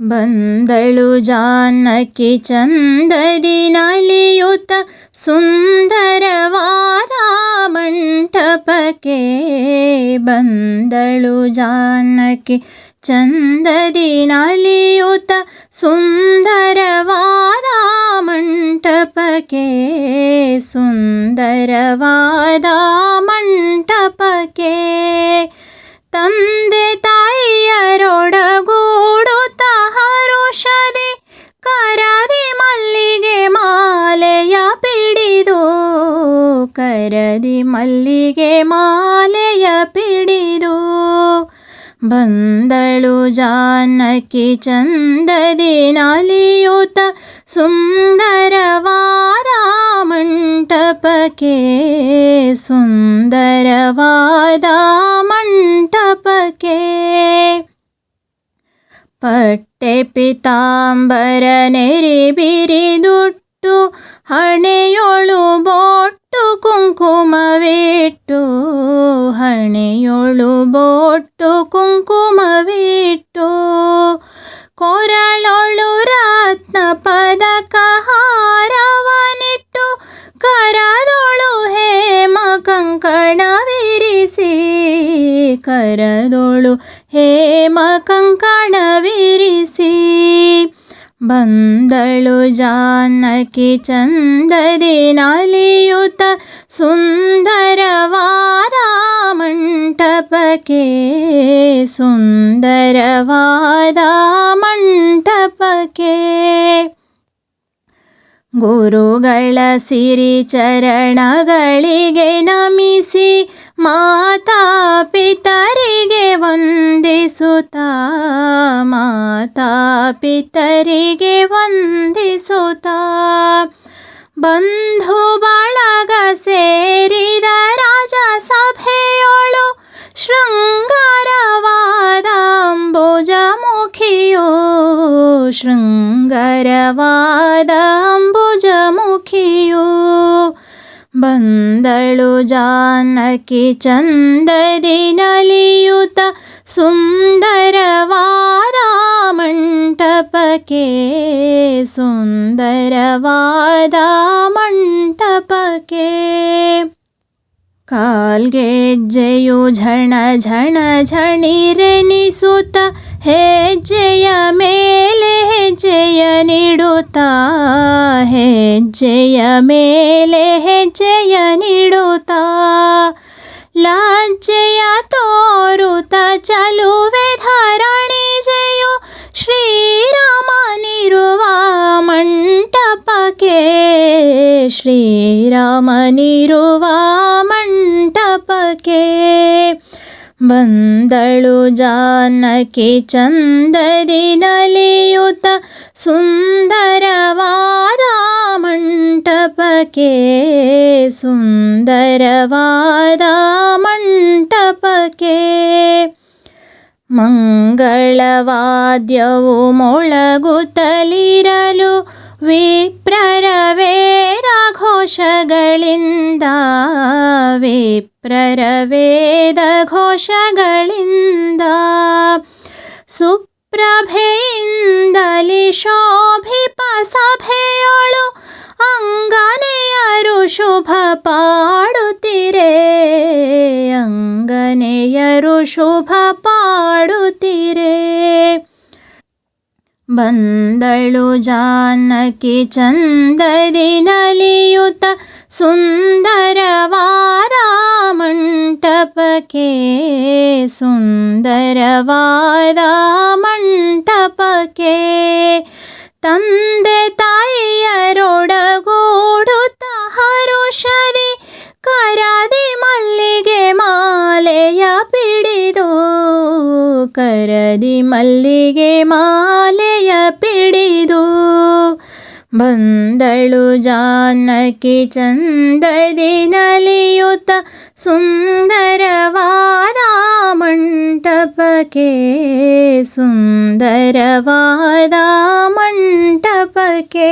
ಬಂದಳು ಜಾನಕಿ ಚಂದದಿ ನಲಿಯುತ್ತ ಸುಂದರವಾದ ಮಂಟಪಕ್ಕೆ. ಬಂದಳು ಜಾನಕಿ ಚಂದದಿ ನಲಿಯುತ್ತ ಸುಂದರವಾದ ಮಂಟಪಕ್ಕೆ. ಸುಂದರವಾದ ಮಂಟಪಕ್ಕೆ ತಂದೆ ತಾಯಿಯರೊಡಗೂಡುತ್ತ ಹರುಷದಿ ಕರದಿ ಮಲ್ಲಿಗೆ ಮಾಲೆಯ ಪಿಡಿದು. ಕರದಿ ಮಲ್ಲಿಗೆ ಮಾಲೆಯ ಪಿಡಿದು ಬಂದಳು ಜಾನಕಿ ಚಂದದಿ ನಲಿಯುತ್ತ ಸುಂದರವಾದ ಮಂಟಪಕ್ಕೆ. ಸುಂದರವಾದ ಮಂಟಪಕ್ಕೆ ಪಟ್ಟೆ ಪಿತಾಂಬರ ನೆರಿ ಬಿರಿದುಟ್ಟು ಹಣೆಯೊಳು ಬೊಟ್ಟು ಕುಂಕುಮವಿಟ್ಟು. ಹಣೆಯೊಳು ಬೊಟ್ಟು ಕುಂಕುಮವಿಟ್ಟು ಕೊರಳೊಳು ರತ್ನ ಪದಕ ಹಾರವನಿಟ್ಟು ಕರದೊಳು ಹೇಮ ಕಂಕಣವಿರಿಸಿ. ಕರದೊಳು ಹೇಮ ಕಂಕಣವಿರಿಸಿ ಬಂದಳು ಜಾನಕಿ ಚಂದದಿ ನಲಿಯುತ್ತ ಸುಂದರವಾದ ಮಂಟಪಕ್ಕೆ. ಸುಂದರವಾದ ಮಂಟಪಕ್ಕೆ ಗುರುಗಳ ಸಿರಿ ಚರಣಗಳಿಗೆ ನಮಿಸಿ ಮಾತಾ ಪಿತರಿಗೆ ವಂದಿಸುತ್ತಾ. ಮಾತಾ ಪಿತರಿಗೆ ವಂದಿಸುತ್ತಾ ಬಂಧು ಬಳಗ ಸೇರಿದ ರಾಜಸಭೆಯೊಳು ಶೃಂಗಾರವಾದ ಅಂಬುಜಮುಖಿಯೋ. ಶೃಂಗಾರವಾದ ಅಂಬುಜಮುಖಿಯೋ ಬಂದಳು ಜಾನಕಿ ಚಂದದಿ ನಲಿಯುತ್ತ ಸುಂದರವಾದ ಮಂಟಪಕ್ಕೆ. ಸುಂದರವಾದ ಮಂಟಪಕ್ಕೆ ಕಾಲ್ಗೆಜ್ಜೆಯು ಝಣ ಝಣ ಝಣಿರೆನಿಸುತ್ತ ಹೆಜ್ಜೆಯ ಮೇಲೆ ಹೆಜ್ಜೆಯ ನಿಡುತ್ತಾ. ಹೆಜ್ಜೆಯ ಮೇಲೆ ಹೆಜ್ಜೆಯ ನಿಡುತ್ತಾ ಲಜ್ಜೆಯ ತೋರುತ್ತ ಚಲುವೆ ಧರಣಿಜೆಯು ಶ್ರೀರಾಮನಿರುವ ಮಂಟಪಕ್ಕೆ. ಶ್ರೀರಾಮನಿರುವ ಮಂಟಪಕ್ಕೆ ಬಂದಳು ಜಾನಕಿ ಚಂದದಿ ನಲಿಯುತ್ತ ಸುಂದರವಾದ ಮಂಟಪಕ್ಕೆ. ಸುಂದರವಾದ ಮಂಟಪಕ್ಕೆ ಮಂಗಳವಾದ್ಯವು ಮೊಳಗುತ್ತಲಿರಲು ವಿಪ್ರರ ವೇದ ಘೋಷಗಳಿಂದ. ವಿಪ್ರರ ವೇದ ಘೋಷಗಳಿಂದ ಸುಪ್ರಭೆಯಿಂದಲಿ ಶೋಭಿಪ ಸಭೆಯೊಳು ಅಂಗನೆಯರು ಶುಭ ಪಾಡುತ್ತಿರೆ. ಅಂಗನೆಯರು ಶುಭ ಪಾಡುತ್ತಿರೆ ಬಂದಳು ಜಾನಕಿ ಚಂದದಿ ನಲಿಯುತ್ತ ಸುಂದರವಾದ ಮಂಟಪಕ್ಕೆ. ಸುಂದರವಾದ ಮಂಟಪಕ್ಕೆ ತಂದೆ ತಾಯಿಯರೊಡಗೂಡುತ್ತ ಹರುಷದಿ ಕರದಿ ಮಲ್ಲಿಗೆ ಮಾಲೆಯ ಪಿಡಿದು. ಕರದಿ ಮಲ್ಲಿಗೆ ಮಾಲೆಯ ಪಿಡಿದು ಬಂದಳು ಜಾನಕಿ ಚಂದದಿ ನಲಿಯುತ್ತ ಸುಂದರವಾದ ಮಂಟಪಕ್ಕೆ. ಸುಂದರವಾದ ಮಂಟಪಕ್ಕೆ